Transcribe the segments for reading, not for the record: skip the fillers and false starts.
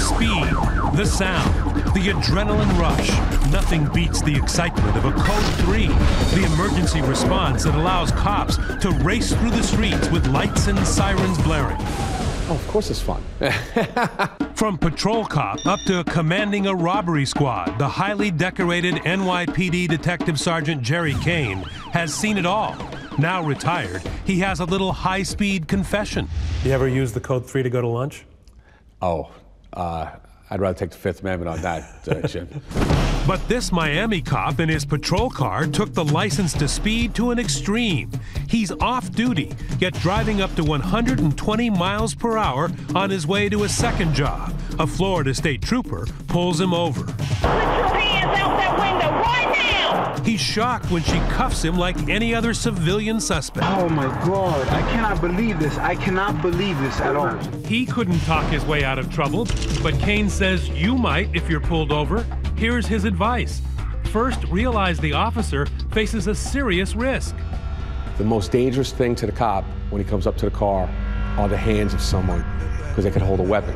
speed, the sound, the adrenaline rush. Nothing beats the excitement of a Code 3, the emergency response that allows cops to race through the streets with lights and sirens blaring. Oh, of course it's fun. From patrol cop up to commanding a robbery squad, the highly decorated NYPD Detective Sergeant Jerry Kane has seen it all. Now retired, he has a little high-speed confession. You ever use the Code 3 to go to lunch? Oh, I'd rather take the Fifth Amendment on that, Jim. But this Miami cop in his patrol car took the license to speed to an extreme. He's off duty, yet driving up to 120 miles per hour on his way to a second job. A Florida state trooper pulls him over. Put your hands out that window right now! He's shocked when she cuffs him like any other civilian suspect. Oh my God, I cannot believe this. I cannot believe this at all. He couldn't talk his way out of trouble, but Kane says you might if you're pulled over. Here's his advice. First, realize the officer faces a serious risk. The most dangerous thing to the cop when he comes up to the car are the hands of someone, because they could hold a weapon.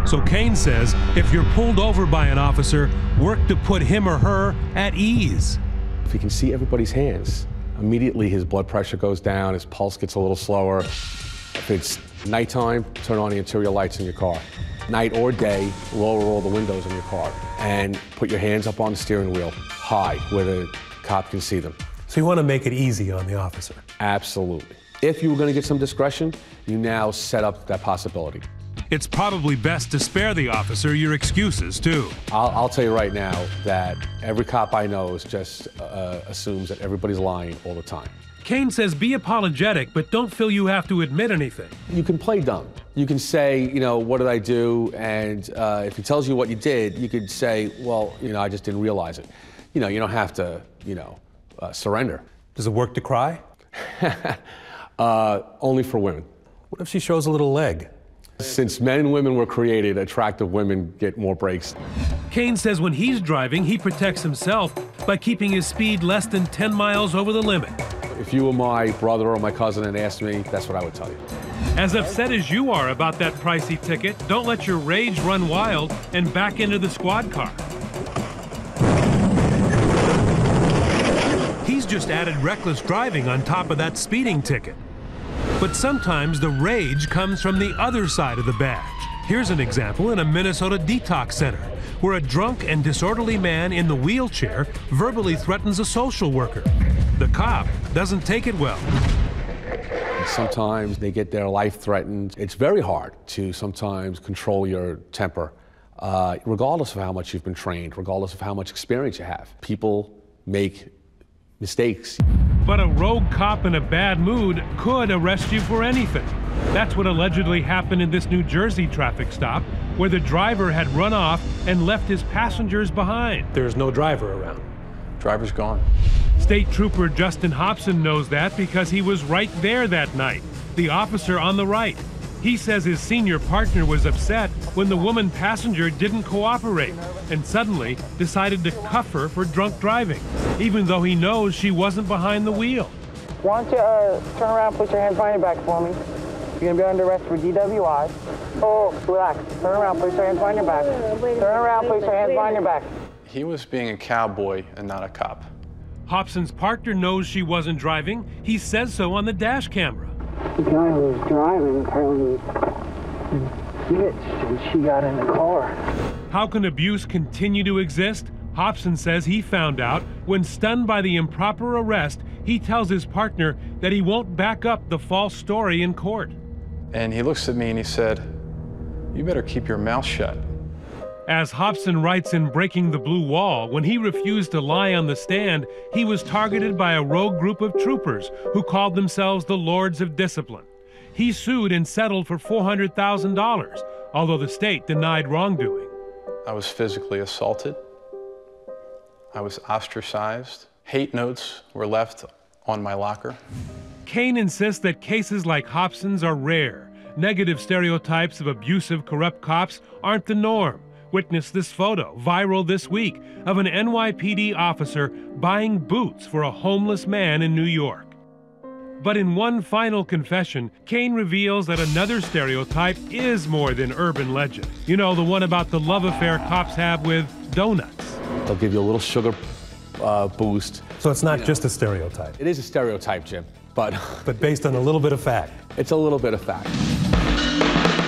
So Kane says if you're pulled over by an officer, work to put him or her at ease. If he can see everybody's hands, immediately his blood pressure goes down, his pulse gets a little slower. If it's nighttime, turn on the interior lights in your car. Night or day, lower all the windows in your car and put your hands up on the steering wheel, high, where the cop can see them. So you want to make it easy on the officer? Absolutely. If you were going to get some discretion, you now set up that possibility. It's probably best to spare the officer your excuses, too. I'll tell you right now that every cop I know just assumes that everybody's lying all the time. Kane says be apologetic, but don't feel you have to admit anything. You can play dumb. You can say, you know, what did I do? And if he tells you what you did, you could say, well, you know, I just didn't realize it. You know, you don't have to, you know, surrender. Does it work to cry? Only for women. What if she shows a little leg? Since men and women were created, attractive women get more breaks. Kane says when he's driving, he protects himself by keeping his speed less than 10 miles over the limit. If you were my brother or my cousin and asked me, that's what I would tell you. As upset as you are about that pricey ticket, don't let your rage run wild and back into the squad car. He's just added reckless driving on top of that speeding ticket. But sometimes the rage comes from the other side of the badge. Here's an example in a Minnesota detox center, where a drunk and disorderly man in the wheelchair verbally threatens a social worker. The cop doesn't take it well. Sometimes they get their life threatened. It's very hard to sometimes control your temper, regardless of how much you've been trained, regardless of how much experience you have. People make mistakes. But a rogue cop in a bad mood could arrest you for anything. That's what allegedly happened in this New Jersey traffic stop, where the driver had run off and left his passengers behind. There's no driver around. Driver's gone. State Trooper Justin Hobson knows that because he was right there that night, the officer on the right. He says his senior partner was upset when the woman passenger didn't cooperate and suddenly decided to cuff her for drunk driving, even though he knows she wasn't behind the wheel. Why don't you turn around, put your hands behind your back for me. You're going to be under arrest for DWI. Oh, relax. Turn around, put your hands behind your back. Turn around, put your hands behind your back. He was being a cowboy and not a cop. Hobson's partner knows she wasn't driving. He says so on the dash camera. The guy who was driving apparently ditched and she got in the car. How can abuse continue to exist? Hobson says he found out when, stunned by the improper arrest, he tells his partner that he won't back up the false story in court. And he looks at me and he said, "You better keep your mouth shut." As Hobson writes in Breaking the Blue Wall, when he refused to lie on the stand, he was targeted by a rogue group of troopers who called themselves the Lords of Discipline. He sued and settled for $400,000, although the state denied wrongdoing. I was physically assaulted. I was ostracized. Hate notes were left on my locker. Kane insists that cases like Hobson's are rare. Negative stereotypes of abusive, corrupt cops aren't the norm. Witness this photo, viral this week, of an NYPD officer buying boots for a homeless man in New York. But in one final confession, Kane reveals that another stereotype is more than urban legend. You know, the one about the love affair cops have with donuts. They'll give you a little sugar boost. So it's not just a stereotype, It is a stereotype, Jim, but but based on a little bit of fact. it's a little bit of fact.